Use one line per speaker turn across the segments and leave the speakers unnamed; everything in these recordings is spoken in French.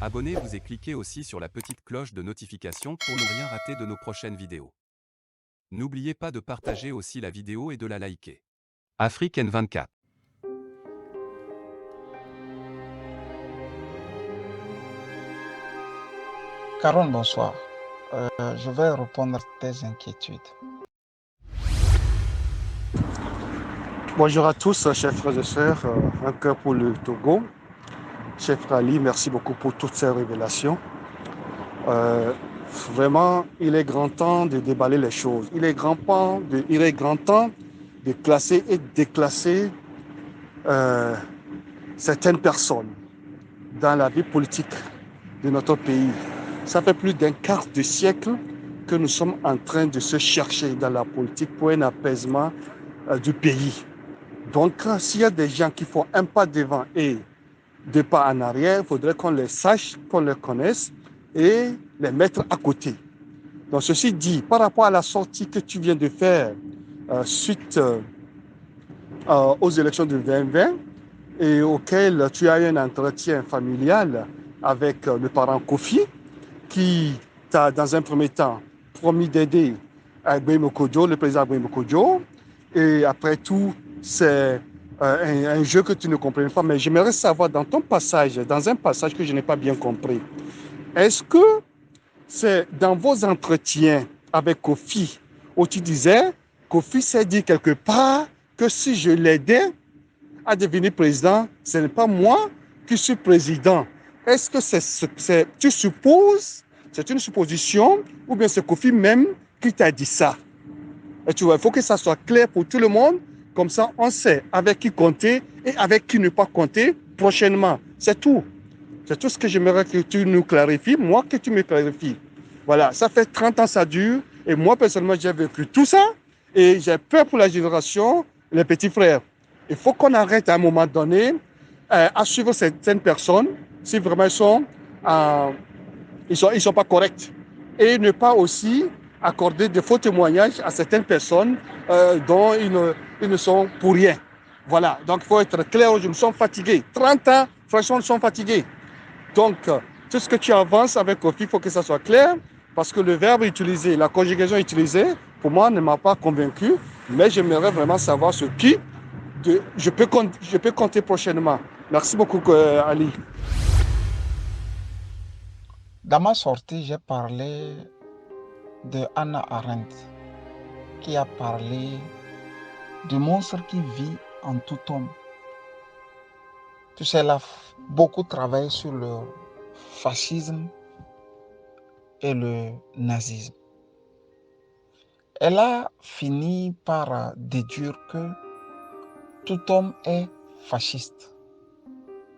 Abonnez-vous et cliquez aussi sur la petite cloche de notification pour ne rien rater de nos prochaines vidéos. N'oubliez pas de partager aussi la vidéo et de la liker. Afrique N24.
Caron, bonsoir. Je vais répondre à tes inquiétudes.
Bonjour à tous, chers frères et sœurs. Un cœur pour le Togo. Chef Ali, merci beaucoup pour toutes ces révélations. Vraiment, il est grand temps de déballer les choses. Il est grand temps de classer et déclasser certaines personnes dans la vie politique de notre pays. Ça fait plus d'un quart de siècle que nous sommes en train de se chercher dans la politique pour un apaisement du pays. Donc, s'il y a des gens qui font un pas devant et deux pas en arrière, il faudrait qu'on les sache, qu'on les connaisse et les mettre à côté. Donc, ceci dit, par rapport à la sortie que tu viens de faire suite aux élections de 2020 et auquel tu as eu un entretien familial avec le parent Kofi, qui t'a, dans un premier temps, promis d'aider Agbemi Kojo, le président Agbemi Kojo, et après tout, c'est un jeu que tu ne comprends pas, mais j'aimerais savoir dans ton passage, dans un passage que je n'ai pas bien compris, est-ce que c'est dans vos entretiens avec Kofi où tu disais, Kofi s'est dit quelque part que si je l'aidais à devenir président, ce n'est pas moi qui suis président. Est-ce que tu supposes, c'est une supposition, ou bien c'est Kofi même qui t'a dit ça? Et tu vois, il faut que ça soit clair pour tout le monde, comme ça on sait avec qui compter et avec qui ne pas compter prochainement. C'est tout. C'est tout ce que j'aimerais que tu nous clarifies, moi que tu me clarifies. Voilà, ça fait 30 ans ça dure, et moi personnellement j'ai vécu tout ça, et j'ai peur pour la génération, les petits frères. Il faut qu'on arrête à un moment donné à suivre certaines personnes, si vraiment ils sont pas corrects, et ne pas aussi accorder de faux témoignages à certaines personnes dont ils ne sont pour rien. Voilà, donc il faut être clair, nous sommes fatigués. 30 ans, franchement, nous sommes fatigués. Donc, tout ce que tu avances avec Kofi, il faut que ça soit clair, parce que le verbe utilisé, la conjugaison utilisée, pour moi, ne m'a pas convaincu, mais j'aimerais vraiment savoir ce qui je peux compter prochainement. Merci beaucoup, Ali.
Dans ma sortie, j'ai parlé de Hannah Arendt, qui a parlé du monstre qui vit en tout homme. Tu sais, elle a beaucoup travaillé sur le fascisme et le nazisme. Elle a fini par déduire que tout homme est fasciste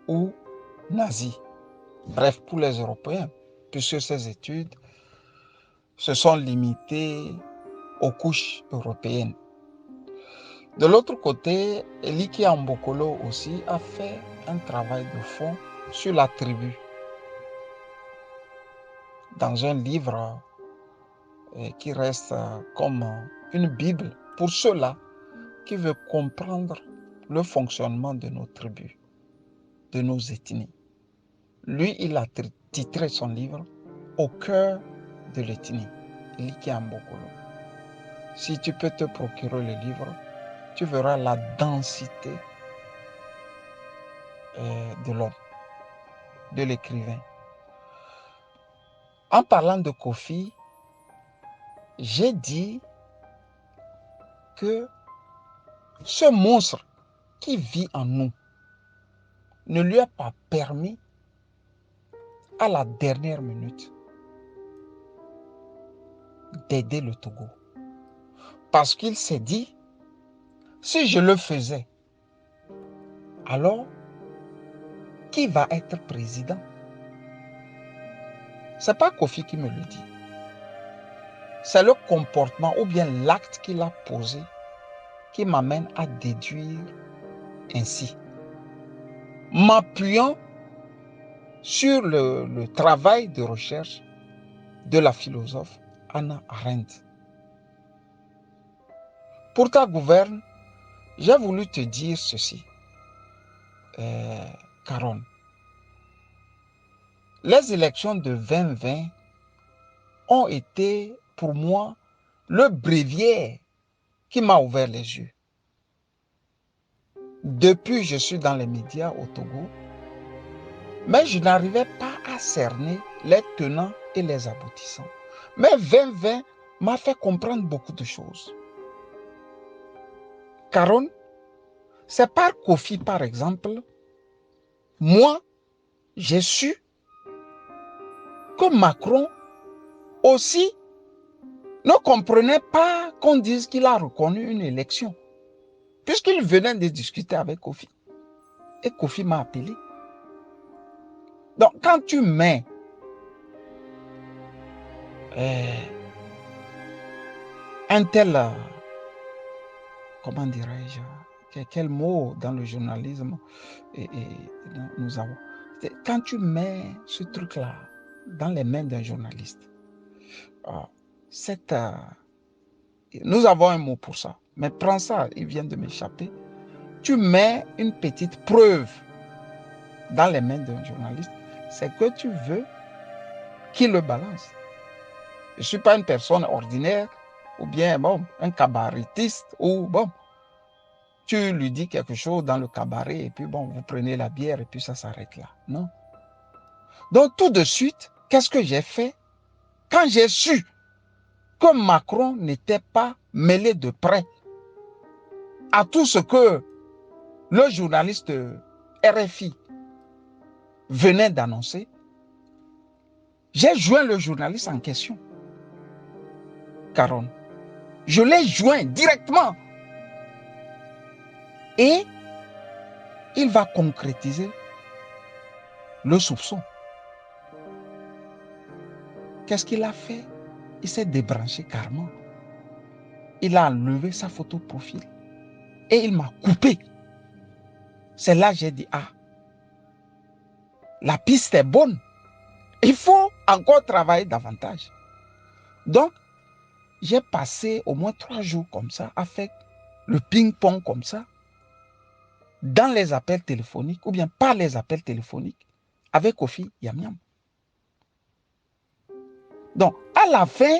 ou nazi. Bref, pour les Européens, puisque ces études se sont limitées aux couches européennes. De l'autre côté, Eliki Ambokolo aussi a fait un travail de fond sur la tribu. Dans un livre qui reste comme une Bible pour ceux-là qui veulent comprendre le fonctionnement de nos tribus, de nos ethnies. Lui, il a titré son livre « Au cœur de l'ethnie », Eliki Ambokolo. Si tu peux te procurer le livre, tu verras la densité de l'homme, de l'écrivain. En parlant de Kofi, j'ai dit que ce monstre qui vit en nous ne lui a pas permis à la dernière minute d'aider le Togo. Parce qu'il s'est dit, si je le faisais, alors qui va être président? Ce n'est pas Kofi qui me le dit. C'est le comportement ou bien l'acte qu'il a posé qui m'amène à déduire ainsi. M'appuyant sur le travail de recherche de la philosophe Hannah Arendt. Pour ta gouverne, j'ai voulu te dire ceci, Caron. les élections de 2020 ont été, pour moi, le bréviaire qui m'a ouvert les yeux. Depuis, je suis dans les médias au Togo, mais je n'arrivais pas à cerner les tenants et les aboutissants. Mais 2020 m'a fait comprendre beaucoup de choses. Caron, c'est par Kofi, par exemple, moi, j'ai su que Macron aussi ne comprenait pas qu'on dise qu'il a reconnu une élection, puisqu'il venait de discuter avec Kofi. Et Kofi m'a appelé. Donc, quand tu mets un tel, comment dirais-je, quel mot dans le journalisme nous avons. Quand tu mets ce truc-là dans les mains d'un journaliste, nous avons un mot pour ça, mais prends ça, il vient de m'échapper. Tu mets une petite preuve dans les mains d'un journaliste, c'est que tu veux qu'il le balance. Je ne suis pas une personne ordinaire ou bien un cabaretiste ou tu lui dis quelque chose dans le cabaret et puis vous prenez la bière et puis ça s'arrête là. Non. Donc tout de suite, qu'est-ce que j'ai fait? Quand j'ai su que Macron n'était pas mêlé de près à tout ce que le journaliste RFI venait d'annoncer, j'ai joint le journaliste en question. Caron. Je l'ai joint directement. Et il va concrétiser le soupçon. Qu'est-ce qu'il a fait? Il s'est débranché carrément. Il a enlevé sa photo profil. Et il m'a coupé. C'est là que j'ai dit, la piste est bonne. Il faut encore travailler davantage. Donc, j'ai passé au moins 3 jours comme ça, à faire le ping-pong comme ça, dans les appels téléphoniques, ou bien par les appels téléphoniques, avec Kofi Yamiam. Donc, à la fin,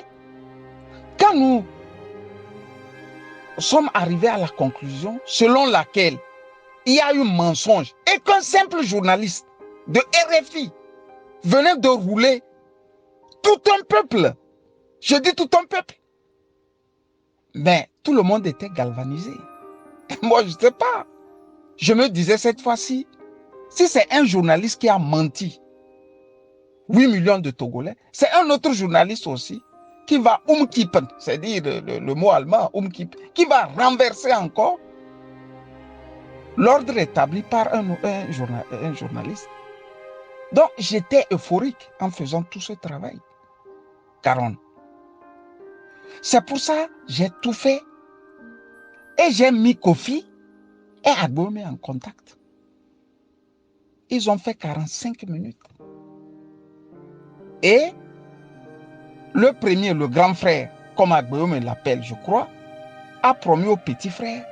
quand nous sommes arrivés à la conclusion selon laquelle il y a eu mensonge et qu'un simple journaliste de RFI venait de rouler tout un peuple, je dis tout un peuple, mais tout le monde était galvanisé. Moi, je ne sais pas. Je me disais cette fois-ci, si c'est un journaliste qui a menti, 8 millions de Togolais, c'est un autre journaliste aussi qui va umkippen, c'est-à-dire le mot allemand, umkippen, qui va renverser encore l'ordre établi par un journaliste. Donc, j'étais euphorique en faisant tout ce travail. Caron. C'est pour ça que j'ai tout fait et j'ai mis Kofi et Agbome en contact. Ils ont fait 45 minutes. Et le premier, le grand frère, comme Agbome l'appelle, je crois, a promis au petit frère,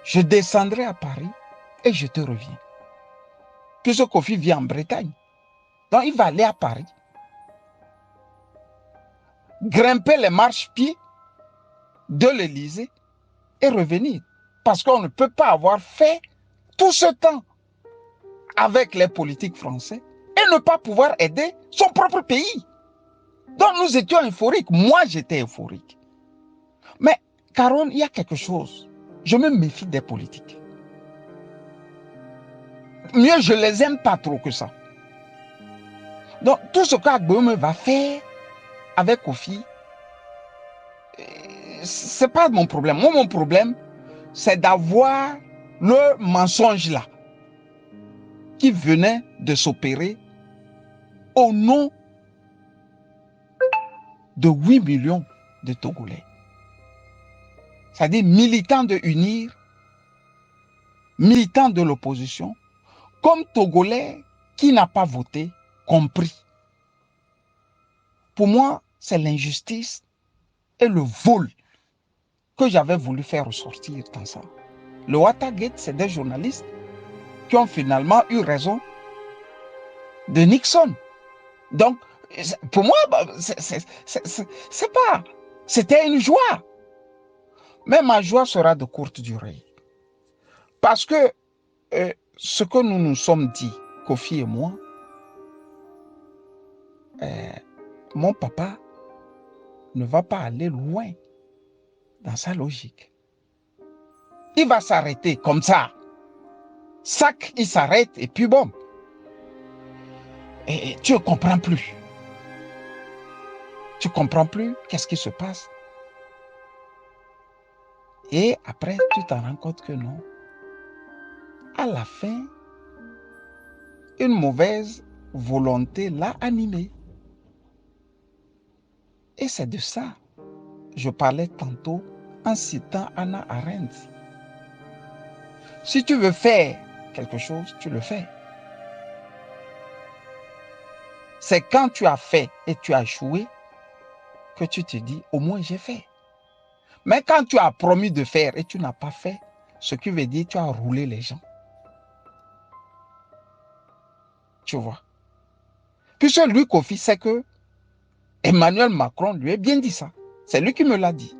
je descendrai à Paris et je te reviens. Puisque Kofi vit en Bretagne. Donc il va aller à Paris, grimper les marches-pieds de l'Élysée et revenir. Parce qu'on ne peut pas avoir fait tout ce temps avec les politiques français et ne pas pouvoir aider son propre pays. Donc nous étions euphoriques. Moi, j'étais euphorique. Mais, Caron, il y a quelque chose. Je me méfie des politiques. Mieux, je ne les aime pas trop que ça. Donc, tout ce qu'Agbome va faire avec Kofi, ce n'est pas mon problème. Moi, mon problème, c'est d'avoir le mensonge là qui venait de s'opérer au nom de 8 millions de Togolais. C'est-à-dire militants de UNIR, militants de l'opposition, comme Togolais qui n'a pas voté, compris. Pour moi, c'est l'injustice et le vol que j'avais voulu faire ressortir dans ça. Le Watergate, c'est des journalistes qui ont finalement eu raison de Nixon. Donc, pour moi, c'est pas... C'était une joie. Mais ma joie sera de courte durée. Parce que ce que nous nous sommes dit, Kofi et moi, mon papa ne va pas aller loin dans sa logique. Il va s'arrêter comme ça. Sac, il s'arrête et puis bon. Et tu ne comprends plus. Tu ne comprends plus qu'est-ce qui se passe. Et après, tu t'en rends compte que non. À la fin, une mauvaise volonté l'a animé. Et c'est de ça je parlais tantôt en citant Hannah Arendt. Si tu veux faire quelque chose, tu le fais. C'est quand tu as fait et tu as échoué que tu te dis, au moins j'ai fait. Mais quand tu as promis de faire et tu n'as pas fait, ce qui veut dire que tu as roulé les gens. Tu vois. Puisque lui, Kofi, c'est que Emmanuel Macron lui a bien dit ça. C'est lui qui me l'a dit.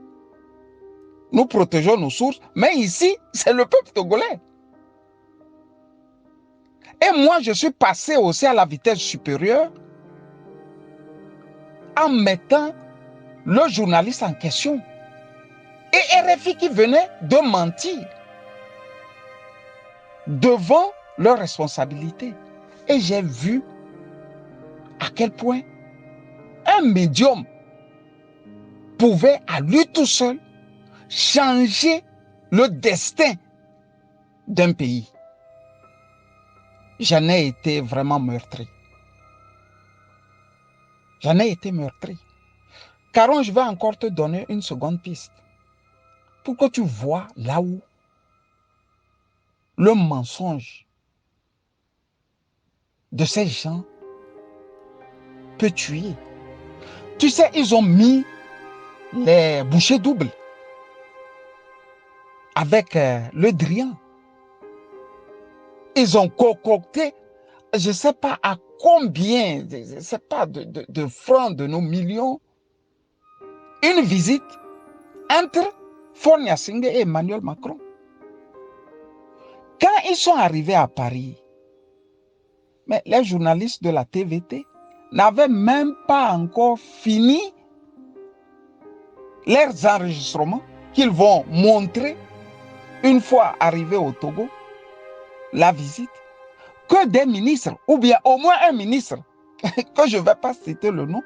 Nous protégeons nos sources, mais ici, c'est le peuple togolais. Et moi, je suis passé aussi à la vitesse supérieure en mettant le journaliste en question. Et RFI qui venait de mentir devant leurs responsabilités. Et j'ai vu à quel point un médium pouvait à lui tout seul changer le destin d'un pays. J'en ai été vraiment meurtri. J'en ai été meurtri. Caron, je vais encore te donner une seconde piste pour que tu vois là où le mensonge de ces gens peut tuer. Tu sais, ils ont mis les bouchées doubles avec le Drian. Ils ont concocté, je ne sais pas à combien, je ne sais pas de francs de nos millions, une visite entre Faure Gnassingbé et Emmanuel Macron. Quand ils sont arrivés à Paris, mais les journalistes de la TVT n'avaient même pas encore fini leurs enregistrements qu'ils vont montrer une fois arrivés au Togo, la visite, que des ministres, ou bien au moins un ministre, que je ne vais pas citer le nom,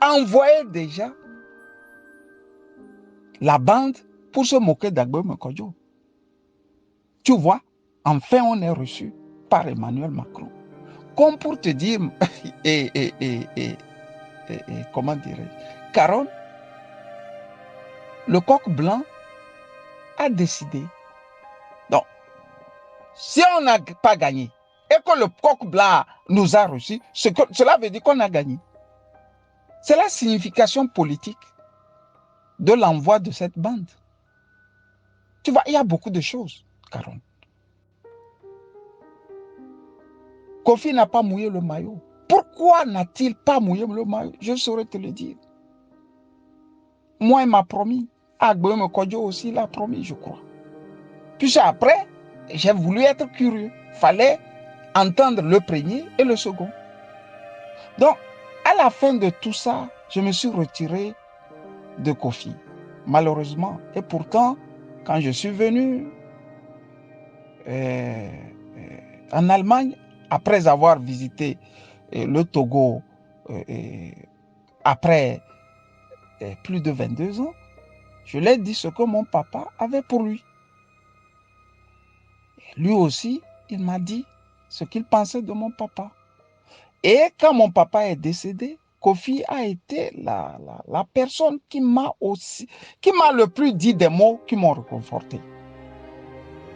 envoyait déjà la bande pour se moquer d'Agbemé Kodjo. Tu vois, enfin on est reçu par Emmanuel Macron. Comme pour te dire, comment dirais-je, Caron, le coq blanc a décidé. Donc, si on n'a pas gagné et que le coq blanc nous a reçus, cela veut dire qu'on a gagné. C'est la signification politique de l'envoi de cette bande. Tu vois, il y a beaucoup de choses, Caron. Kofi n'a pas mouillé le maillot. Pourquoi n'a-t-il pas mouillé le maillot? Je saurais te le dire. Moi, il m'a promis. Agbemé Kodjo aussi l'a promis, je crois. Puis après, j'ai voulu être curieux. Il fallait entendre le premier et le second. Donc, à la fin de tout ça, je me suis retiré de Kofi, malheureusement. Et pourtant, quand je suis venu en Allemagne, après avoir visité le Togo, après plus de 22 ans, je lui ai dit ce que mon papa avait pour lui. Lui aussi, il m'a dit ce qu'il pensait de mon papa. Et quand mon papa est décédé, Kofi a été la personne qui m'a le plus dit des mots qui m'ont réconforté.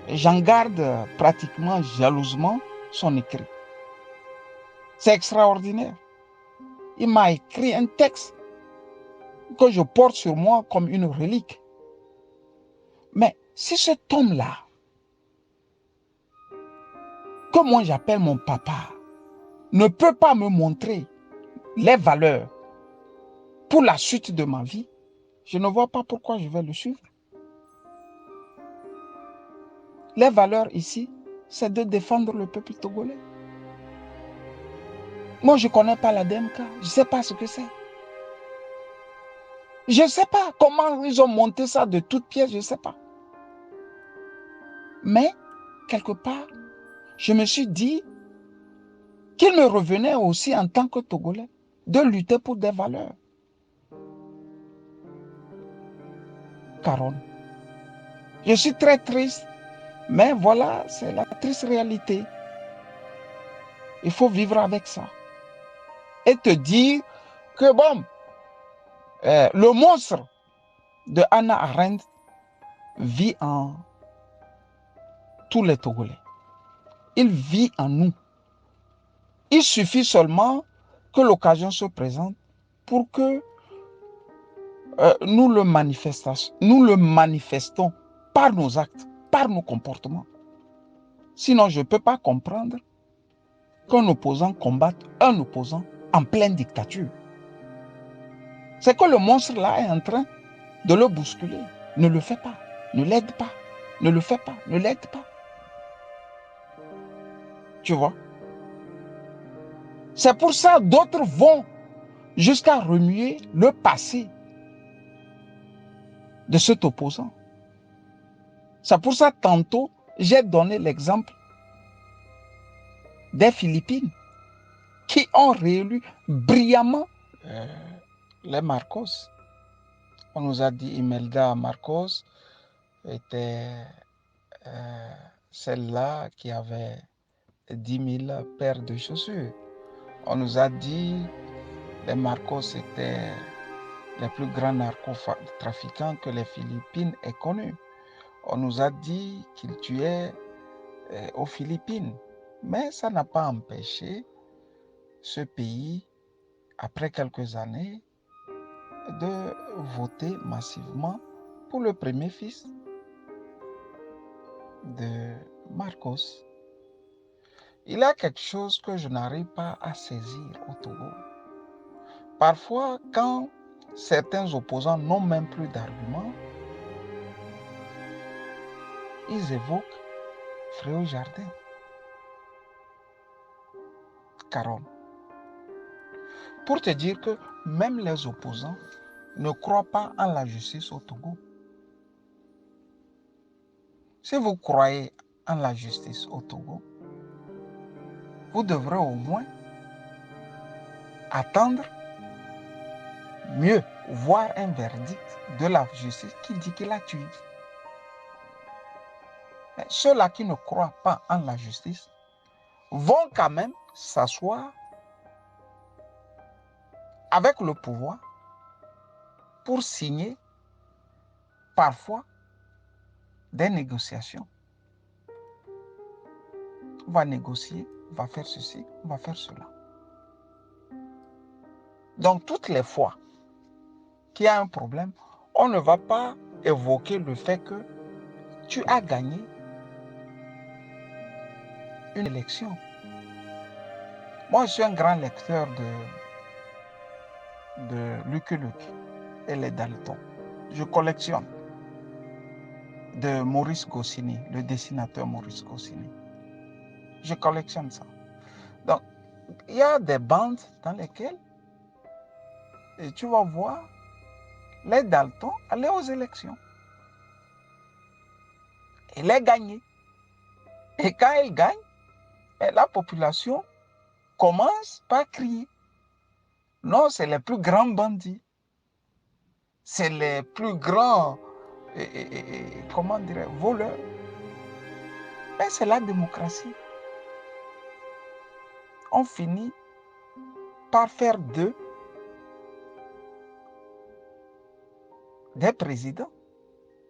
J'en garde pratiquement jalousement son écrit. C'est extraordinaire. Il m'a écrit un texte que je porte sur moi comme une relique. Mais si cet homme-là, que moi j'appelle mon papa, ne peut pas me montrer les valeurs pour la suite de ma vie, je ne vois pas pourquoi je vais le suivre. Les valeurs ici, c'est de défendre le peuple togolais. Moi, je ne connais pas la DMK. Je ne sais pas ce que c'est. Je ne sais pas comment ils ont monté ça de toutes pièces, je ne sais pas. Mais, quelque part, je me suis dit qu'il me revenait aussi en tant que Togolais de lutter pour des valeurs. Caron. Je suis très triste, mais voilà, c'est la triste réalité. Il faut vivre avec ça. Et te dire que bon, le monstre de Hannah Arendt vit en tous les Togolais. Il vit en nous. Il suffit seulement que l'occasion se présente pour que nous le manifestons par nos actes, par nos comportements. Sinon, je ne peux pas comprendre qu'un opposant combatte un opposant en pleine dictature. C'est que le monstre-là est en train de le bousculer. Ne le fais pas, ne l'aide pas, ne le fais pas, ne l'aide pas. Tu vois? C'est pour ça que d'autres vont jusqu'à remuer le passé de cet opposant. C'est pour ça que tantôt, j'ai donné l'exemple des Philippines qui ont réélu brillamment les Marcos. On nous a dit Imelda Marcos était celle-là qui avait 10 000 paires de chaussures. On nous a dit les Marcos étaient les plus grands narcotrafiquants que les Philippines aient connus. On nous a dit qu'ils tuaient aux Philippines. Mais ça n'a pas empêché ce pays, après quelques années, de voter massivement pour le premier fils de Marcos. Il y a quelque chose que je n'arrive pas à saisir au Togo. Parfois, quand certains opposants n'ont même plus d'arguments, ils évoquent Fréo Jardin, Caron, pour te dire que même les opposants ne croient pas en la justice au Togo. Si vous croyez en la justice au Togo, vous devrez au moins attendre mieux, voir un verdict de la justice qui dit qu'il a tué. Mais ceux-là qui ne croient pas en la justice vont quand même s'asseoir avec le pouvoir pour signer parfois des négociations. On va négocier, on va faire ceci, on va faire cela. Donc toutes les fois qu'il y a un problème, on ne va pas évoquer le fait que tu as gagné une élection. Moi, je suis un grand lecteur de Lucky Luke et les Dalton. Je collectionne de Maurice Goscinny, le dessinateur Maurice Goscinny. Je collectionne ça. Donc, il y a des bandes dans lesquelles tu vas voir les Dalton aller aux élections et les gagner. Et quand ils gagnent, la population commence par crier. Non, c'est les plus grands bandits. C'est les plus grands, comment dirais, voleurs. Mais c'est la démocratie. On finit par faire d'eux des présidents,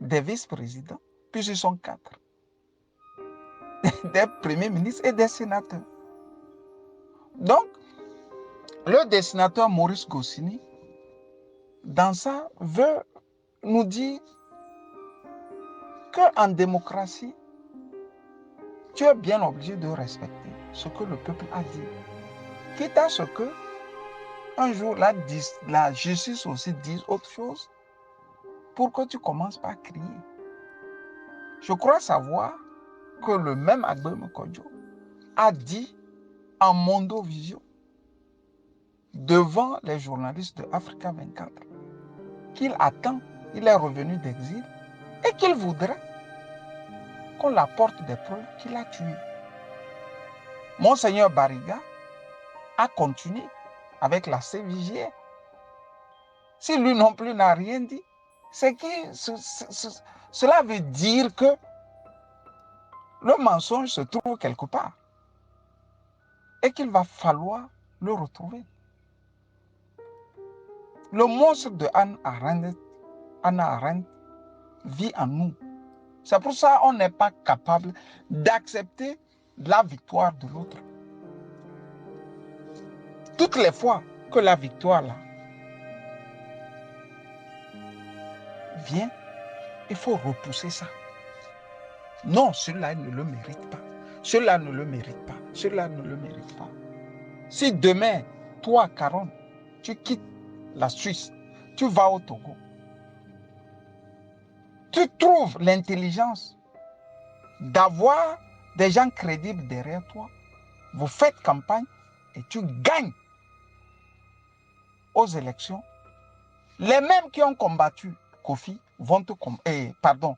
des vice-présidents, puis ils sont 4. Des premiers ministres et des sénateurs. Donc, le dessinateur Maurice Goscinny, dans ça, veut nous dire qu'en démocratie, tu es bien obligé de respecter ce que le peuple a dit. quitte à ce que un jour la justice aussi dise autre chose pour que tu commences par crier. Je crois savoir que le même Agbem Kodjo a dit en Mondovision devant les journalistes de Africa 24 qu'il attend, il est revenu d'exil et qu'il voudrait qu'on apporte des preuves qu'il a tué. Monseigneur Bariga a continué avec la CVJ. Si lui non plus n'a rien dit, cela veut dire que le mensonge se trouve quelque part et qu'il va falloir le retrouver. Le monstre de Hannah Arendt vit en nous. C'est pour ça qu'on n'est pas capable d'accepter la victoire de l'autre. Toutes les fois que la victoire là vient, il faut repousser ça. Non, celui-là ne le mérite pas. Celui-là ne le mérite pas. Celui-là ne le mérite pas. Si demain, toi, Caron, tu quittes la Suisse, tu vas au Togo, tu trouves l'intelligence d'avoir des gens crédibles derrière toi, vous faites campagne et tu gagnes aux élections, les mêmes qui ont combattu Kofi vont te combattre,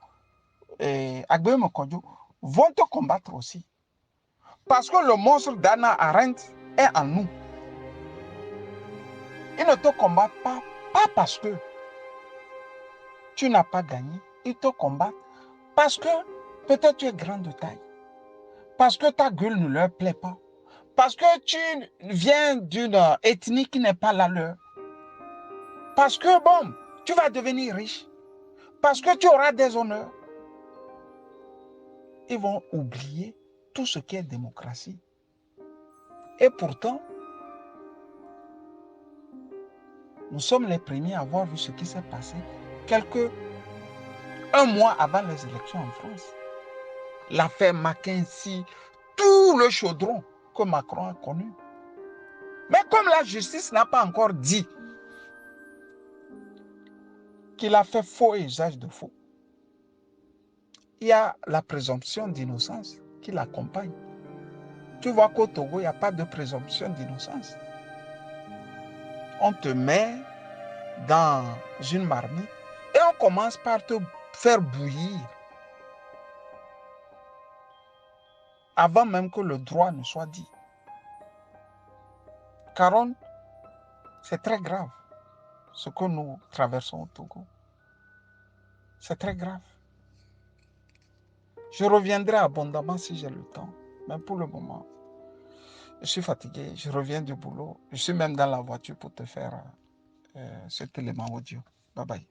Agbem Kodjo vont te combattre aussi. Parce que le monstre d'Hannah Arendt est en nous. Ils ne te combattent pas parce que tu n'as pas gagné. Ils te combattent parce que peut-être tu es grand de taille. Parce que ta gueule ne leur plaît pas. Parce que tu viens d'une ethnie qui n'est pas la leur. Parce que, bon, tu vas devenir riche. Parce que tu auras des honneurs. Ils vont oublier tout ce qui est démocratie. Et pourtant, nous sommes les premiers à avoir vu ce qui s'est passé un mois avant les élections en France. L'affaire McKinsey, tout le chaudron que Macron a connu. Mais comme la justice n'a pas encore dit qu'il a fait faux et usage de faux, il y a la présomption d'innocence qui l'accompagne. Tu vois qu'au Togo, il n'y a pas de présomption d'innocence. On te met dans une marmite et on commence par te faire bouillir avant même que le droit ne soit dit. Caron, c'est très grave ce que nous traversons au Togo. C'est très grave. Je reviendrai abondamment si j'ai le temps. Mais pour le moment, je suis fatigué. Je reviens du boulot. Je suis même dans la voiture pour te faire cet élément audio. Bye bye.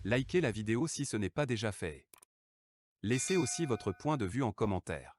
Likez la vidéo si ce n'est pas déjà fait. Laissez aussi votre point de vue en commentaire.